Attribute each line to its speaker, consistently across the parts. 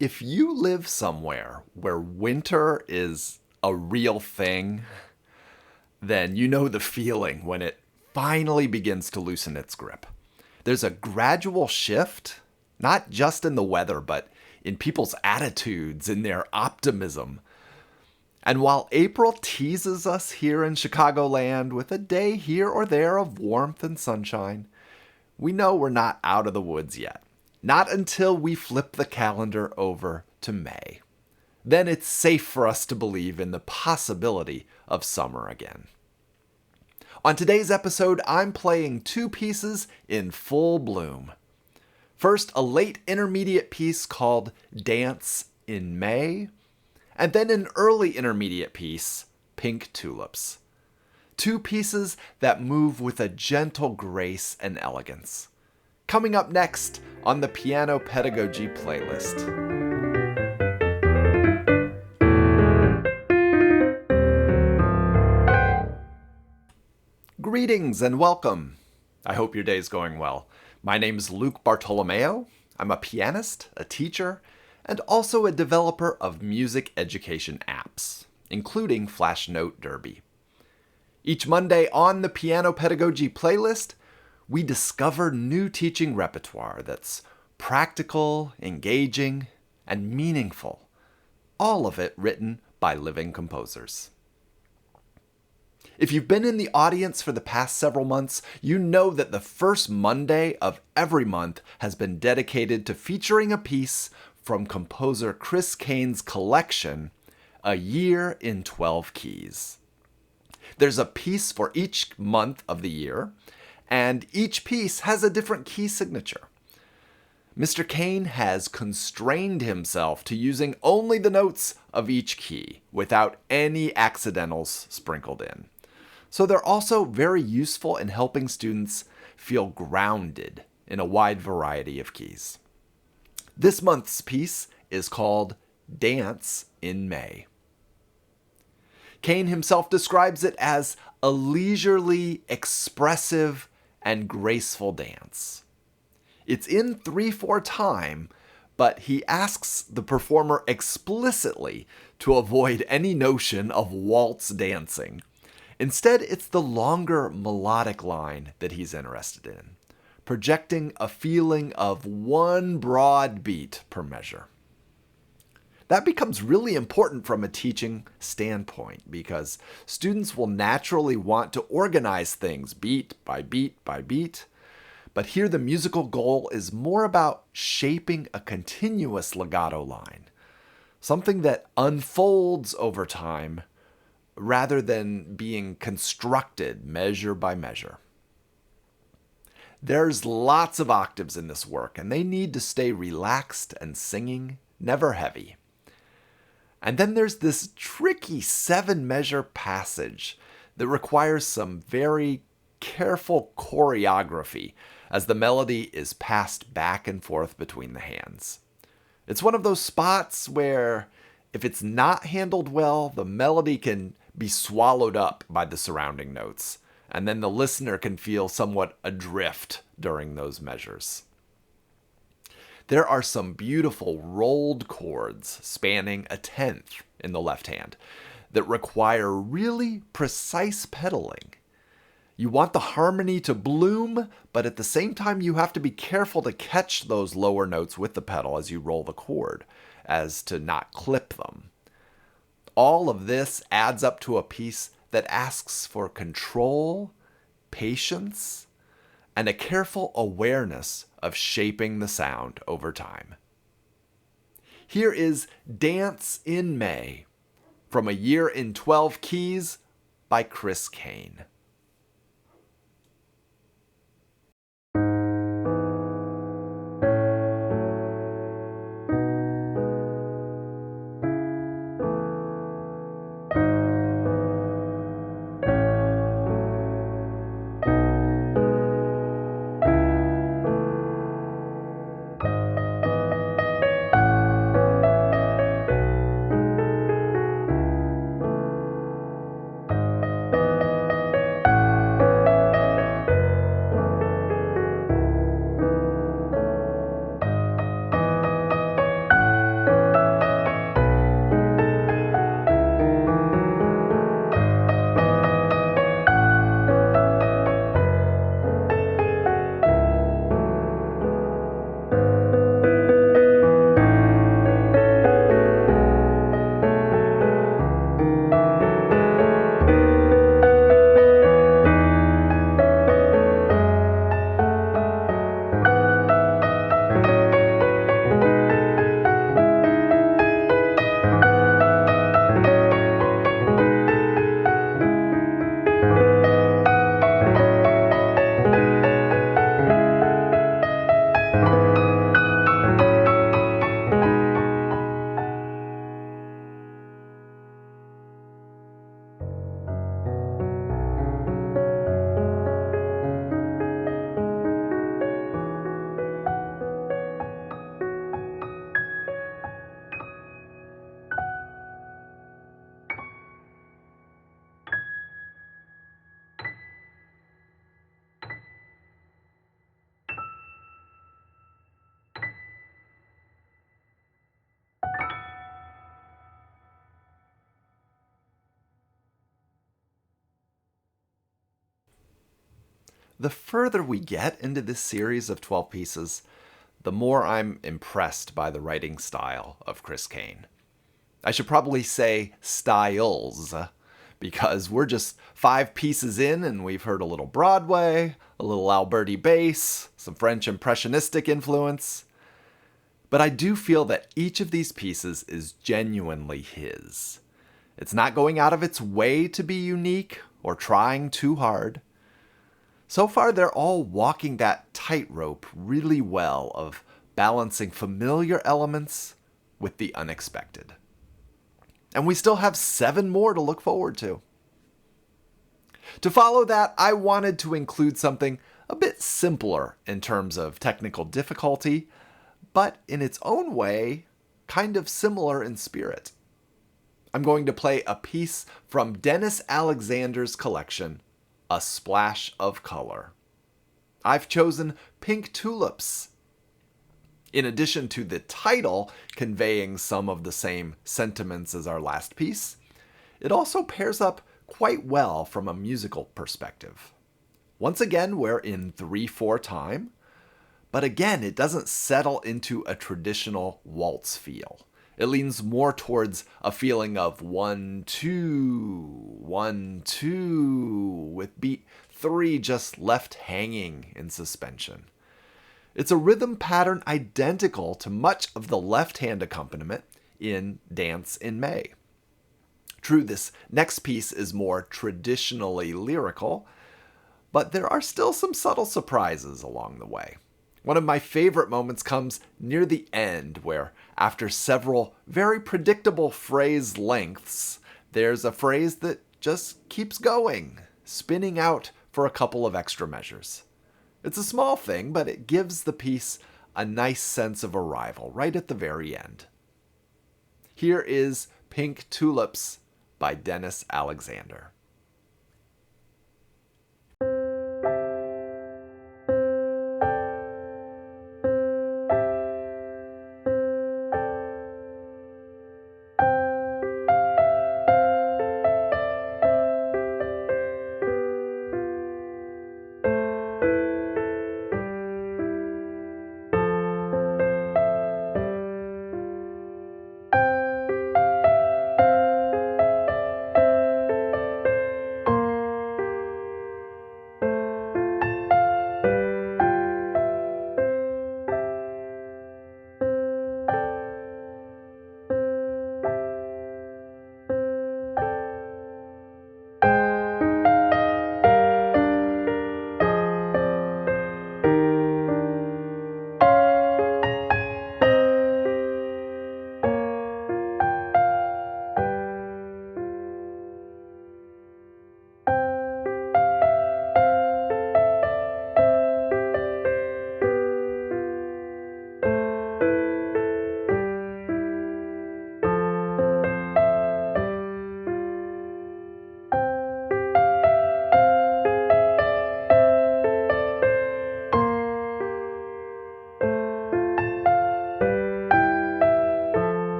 Speaker 1: If you live somewhere where winter is a real thing, then you know the feeling when it finally begins to loosen its grip. There's a gradual shift, not just in the weather, but in people's attitudes, in their optimism. And while April teases us here in Chicagoland with a day here or there of warmth and sunshine, we know we're not out of the woods yet. Not until we flip the calendar over to May. Then it's safe for us to believe in the possibility of summer again. On today's episode, I'm playing two pieces in full bloom. First, a late intermediate piece called Dance in May, and then an early intermediate piece, Pink Tulips. Two pieces that move with a gentle grace and elegance. Coming up next on the Piano Pedagogy playlist. Greetings and welcome. I hope your day's going well. My name is Luke Bartolomeo. I'm a pianist, a teacher, and also a developer of music education apps, including Flash Note Derby. Each Monday on the Piano Pedagogy playlist, we discover new teaching repertoire that's practical, engaging, and meaningful. All of it written by living composers. If you've been in the audience for the past several months, you know that the first Monday of every month has been dedicated to featuring a piece from composer Chris Kane's collection, A Year in 12 Keys. There's a piece for each month of the year, and each piece has a different key signature. Mr. Kane has constrained himself to using only the notes of each key, without any accidentals sprinkled in. So they're also very useful in helping students feel grounded in a wide variety of keys. This month's piece is called Dance in May. Kane himself describes it as a leisurely, expressive, and graceful dance. It's in 3/4 time, but he asks the performer explicitly to avoid any notion of waltz dancing. Instead, it's the longer melodic line that he's interested in, projecting a feeling of one broad beat per measure. That becomes really important from a teaching standpoint because students will naturally want to organize things beat by beat by beat, but here the musical goal is more about shaping a continuous legato line, something that unfolds over time rather than being constructed measure by measure. There's lots of octaves in this work, and they need to stay relaxed and singing, never heavy. And then there's this tricky 7-measure passage that requires some very careful choreography as the melody is passed back and forth between the hands. It's one of those spots where if it's not handled well, the melody can be swallowed up by the surrounding notes, and then the listener can feel somewhat adrift during those measures. There are some beautiful rolled chords spanning a tenth in the left hand that require really precise pedaling. You want the harmony to bloom, but at the same time you have to be careful to catch those lower notes with the pedal as you roll the chord, as to not clip them. All of this adds up to a piece that asks for control, patience, and a careful awareness of shaping the sound over time. Here is Dance in May from A Year in 12 Keys by Chris Kane. The further we get into this series of 12 pieces, the more I'm impressed by the writing style of Chris Kane. I should probably say styles, because we're just 5 pieces in and we've heard a little Broadway, a little Alberti bass, some French impressionistic influence. But I do feel that each of these pieces is genuinely his. It's not going out of its way to be unique or trying too hard. So far, they're all walking that tightrope really well of balancing familiar elements with the unexpected. And we still have 7 more to look forward to. To follow that, I wanted to include something a bit simpler in terms of technical difficulty, but in its own way, kind of similar in spirit. I'm going to play a piece from Dennis Alexander's collection, A Splash of Color. I've chosen Pink Tulips. In addition to the title conveying some of the same sentiments as our last piece, it also pairs up quite well from a musical perspective. Once again, we're in 3/4 time, but again, it doesn't settle into a traditional waltz feel. It leans more towards a feeling of 1-2, 1-2, with beat 3 just left hanging in suspension. It's a rhythm pattern identical to much of the left-hand accompaniment in Dance in May. True, this next piece is more traditionally lyrical, but there are still some subtle surprises along the way. One of my favorite moments comes near the end, where after several very predictable phrase lengths, there's a phrase that just keeps going, spinning out for a couple of extra measures. It's a small thing, but it gives the piece a nice sense of arrival right at the very end. Here is Pink Tulips by Dennis Alexander.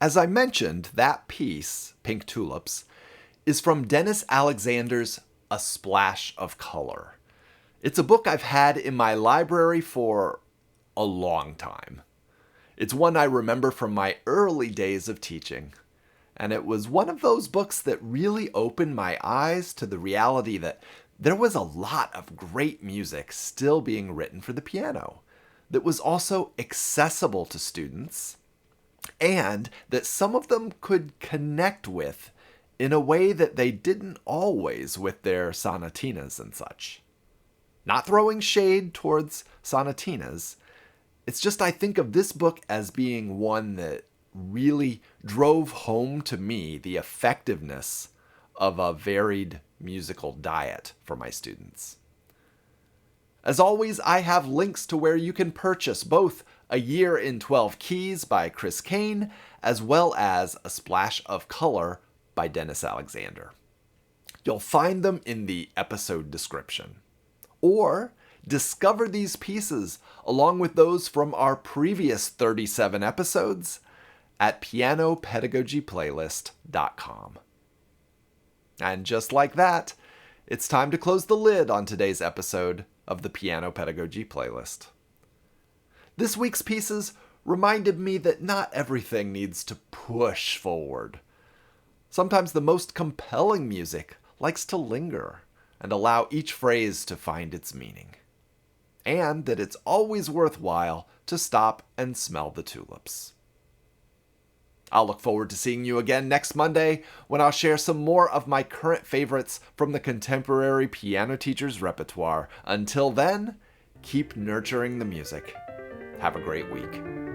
Speaker 1: As I mentioned, that piece, Pink Tulips, is from Dennis Alexander's A Splash of Color. It's a book I've had in my library for a long time. It's one I remember from my early days of teaching, and it was one of those books that really opened my eyes to the reality that there was a lot of great music still being written for the piano that was also accessible to students, and that some of them could connect with in a way that they didn't always with their sonatinas and such. Not throwing shade towards sonatinas, it's just I think of this book as being one that really drove home to me the effectiveness of a varied musical diet for my students. As always, I have links to where you can purchase both A Year in 12 Keys by Chris Kane, as well as A Splash of Color by Dennis Alexander. You'll find them in the episode description. Or discover these pieces along with those from our previous 37 episodes at pianopedagogyplaylist.com. And just like that, it's time to close the lid on today's episode of the Piano Pedagogy Playlist. This week's pieces reminded me that not everything needs to push forward. Sometimes the most compelling music likes to linger and allow each phrase to find its meaning. And that it's always worthwhile to stop and smell the tulips. I'll look forward to seeing you again next Monday when I'll share some more of my current favorites from the contemporary piano teacher's repertoire. Until then, keep nurturing the music. Have a great week.